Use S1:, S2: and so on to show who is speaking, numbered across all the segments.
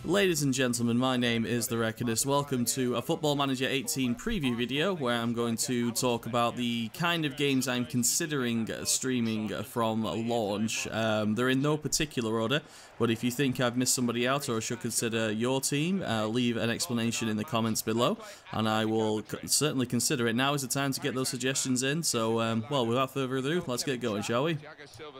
S1: Ladies and gentlemen, my name is The Recordist. Welcome to a Football Manager 18 preview video where I'm going to talk about the kind of games I'm considering streaming from launch. They're in no particular order, but if you think I've missed somebody out or should consider your team, leave an explanation in the comments below and I will certainly consider it. Now is the time to get those suggestions in, so well, without further ado, let's get going, shall we?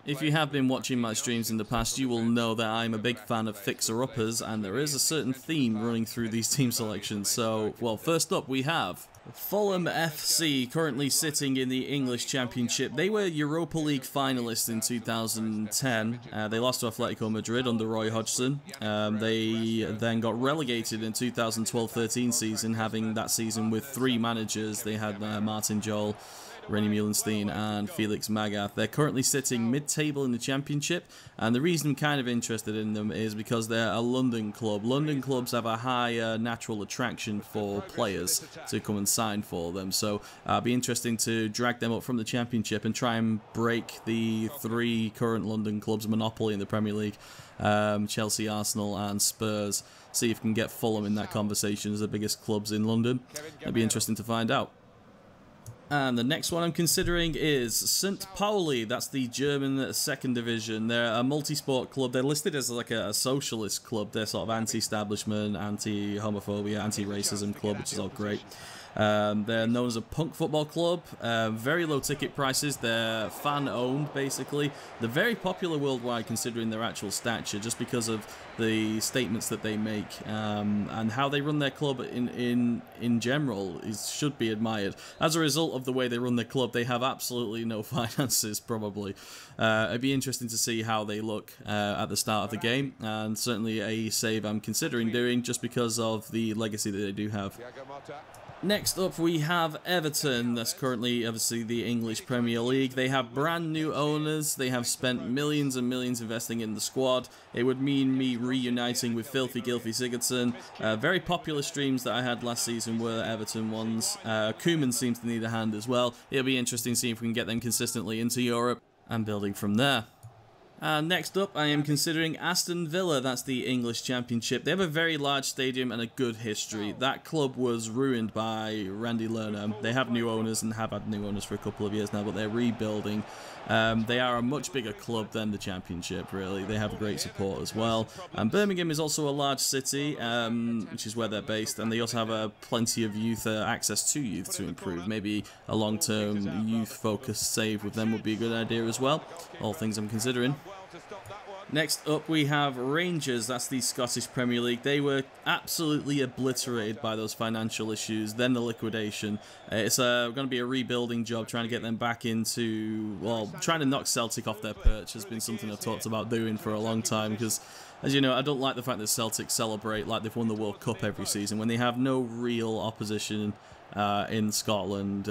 S1: If you have been watching my streams in the past, you will know that I'm a big fan of fixer-uppers, and there is a certain theme running through these team selections. So, well, first up we have Fulham FC, currently sitting in the English Championship. They were Europa League finalists in 2010. They lost to Atletico Madrid under Roy Hodgson. They then got relegated in 2012-13 season, having that season with three managers. They had Martin Jol, René Meulensteen and Felix Magath. They're currently sitting mid-table in the Championship, and the reason I'm kind of interested in them is because they're a London club. London clubs have a higher natural attraction for players to come and sign for them, so it'll be interesting to drag them up from the Championship and try and break the three current London clubs' monopoly in the Premier League, Chelsea, Arsenal and Spurs. See if we can get Fulham in that conversation as the biggest clubs in London. It'll be interesting to find out. And the next one I'm considering is St. Pauli. That's the German second division. They're a multi-sport club. They're listed as like a socialist club. They're sort of anti-establishment, anti-homophobia, anti-racism club, which is all great. They're known as a punk football club. Very low ticket prices. They're fan-owned, basically. They're very popular worldwide considering their actual stature, just because of the statements that they make, and how they run their club in general should be admired. As a result of the way they run their club, they have absolutely no finances, probably. It'd be interesting to see how they look at the start of the game, and certainly a save I'm considering doing just because of the legacy that they do have. Next up we have Everton. That's currently obviously the English Premier League. They have brand new owners. They have spent millions and millions investing in the squad. It would mean me reuniting with Filthy Gylfi Sigurdsson. Very popular streams that I had last season were Everton ones. Koeman seems to need a hand as well. It'll be interesting to see if we can get them consistently into Europe and building from there. Next up, I am considering Aston Villa. That's the English Championship. They have a very large stadium and a good history. That club was ruined by Randy Lerner. They have new owners and have had new owners for a couple of years now, but they're rebuilding. They are a much bigger club than the Championship, really. They have great support as well. And Birmingham is also a large city, which is where they're based, and they also have plenty of youth, access to youth to improve. Maybe a long-term youth-focused save with them would be a good idea as well. All things I'm considering. Next up we have Rangers. That's the Scottish Premier League. They were absolutely obliterated by those financial issues, then the liquidation. It's going to be a rebuilding job, trying to get them back into, well, trying to knock Celtic off their perch has been something I've talked about doing for a long time, because, as you know, I don't like the fact that Celtic celebrate like they've won the World Cup every season when they have no real opposition in Scotland.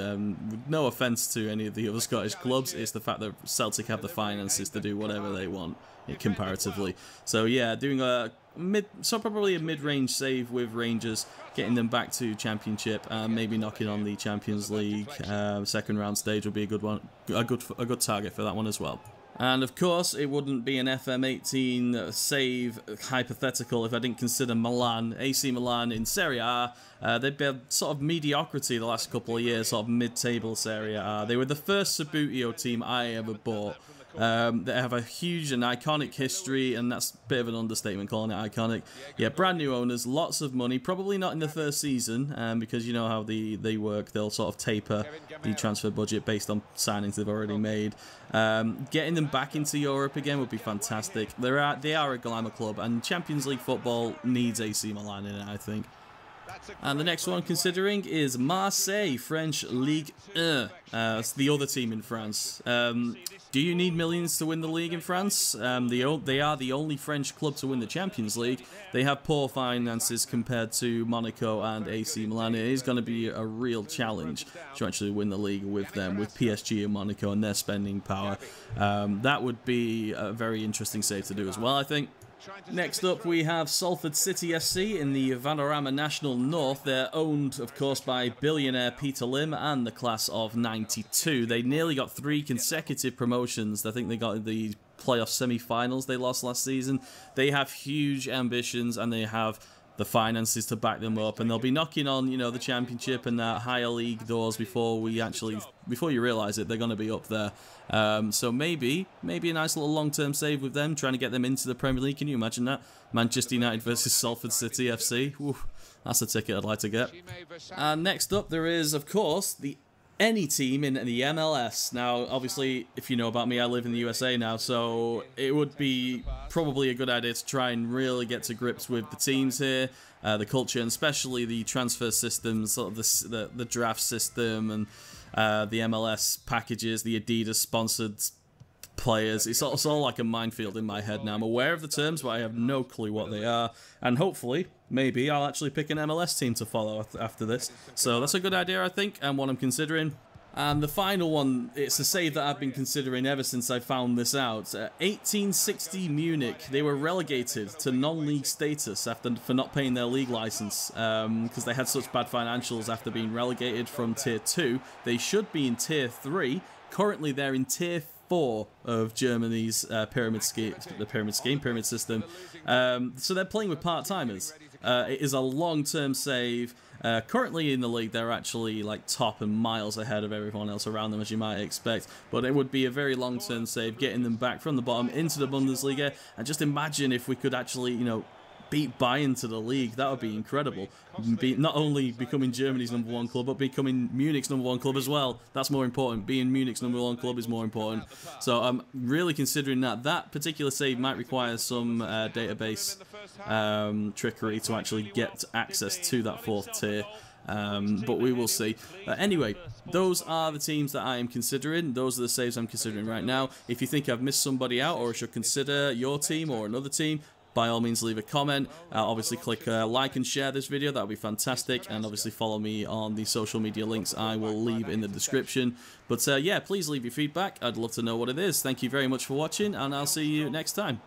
S1: No offence to any of the other Scottish clubs, it's the fact that Celtic have the finances to do whatever they want, comparatively. So yeah, doing probably a mid-range save with Rangers, getting them back to Championship, maybe knocking on the Champions League second round stage would be a good one, a good target for that one as well. And of course, it wouldn't be an FM18 save hypothetical if I didn't consider Milan. AC Milan in Serie A. They've been sort of mediocrity the last couple of years, sort of mid-table Serie A. They were the first Subbuteo team I ever bought. They have a huge and iconic history, and that's a bit of an understatement calling it iconic. Yeah, brand new owners, lots of money, probably not in the first season, because you know how they work. They'll sort of taper the transfer budget based on signings they've already made. Getting them back into Europe again would be fantastic. They are a glamour club, and Champions League football needs AC Milan in it, I think. And the next one I'm considering is Marseille, French Ligue 1. It's the other team in France. Do you need millions to win the league in France? They are the only French club to win the Champions League. They have poor finances compared to Monaco and AC Milan. It is going to be a real challenge to actually win the league with them, with PSG and Monaco and their spending power. That would be a very interesting save to do as well, I think. Next up we have Salford City FC in the Vanarama National North. They're owned, of course, by billionaire Peter Lim and the class of '92. They nearly got 3 consecutive promotions. I think they got the playoff semi-finals they lost last season. They have huge ambitions, and they have the finances to back them up, and they'll be knocking on, you know, the championship and that higher league doors before you realize it, they're going to be up there. So maybe a nice little long-term save with them, trying to get them into the Premier League. Can you imagine that? Manchester United versus Salford City FC. Oof, that's a ticket I'd like to get. And next up, there is, of course, any team in the MLS. Now, obviously, if you know about me, I live in the USA now, so it would be probably a good idea to try and really get to grips with the teams here, the culture, and especially the transfer systems, sort of the draft system, and the MLS packages, the Adidas sponsored players. It's all like a minefield in my head now. I'm aware of the terms, but I have no clue what they are, and hopefully, maybe I'll actually pick an MLS team to follow after this. So that's a good idea, I think, and what I'm considering. And the final one, it's a save that I've been considering ever since I found this out. 1860 Munich, they were relegated to non-league status for not paying their league license, because they had such bad financials after being relegated from Tier 2. They should be in Tier 3. Currently, they're in Tier 4 of Germany's pyramid system. So they're playing with part-timers. It is a long-term save. Currently in the league, they're actually like top and miles ahead of everyone else around them, as you might expect. But it would be a very long-term save, getting them back from the bottom into the Bundesliga. And just imagine if we could actually, you know, beat Bayern to the league. That would be incredible. Not only becoming Germany's #1 club, but becoming Munich's #1 club as well. That's more important. Being Munich's #1 club is more important. So I'm really considering that. That particular save might require some database trickery to actually get access to that 4th tier. But we will see. Anyway, those are the teams that I am considering. Those are the saves I'm considering right now. If you think I've missed somebody out, or should consider your team or another team, by all means leave a comment. Obviously click like and share this video, that would be fantastic, and obviously follow me on the social media links I will leave in the description. But yeah, please leave your feedback, I'd love to know what it is. Thank you very much for watching, and I'll see you next time.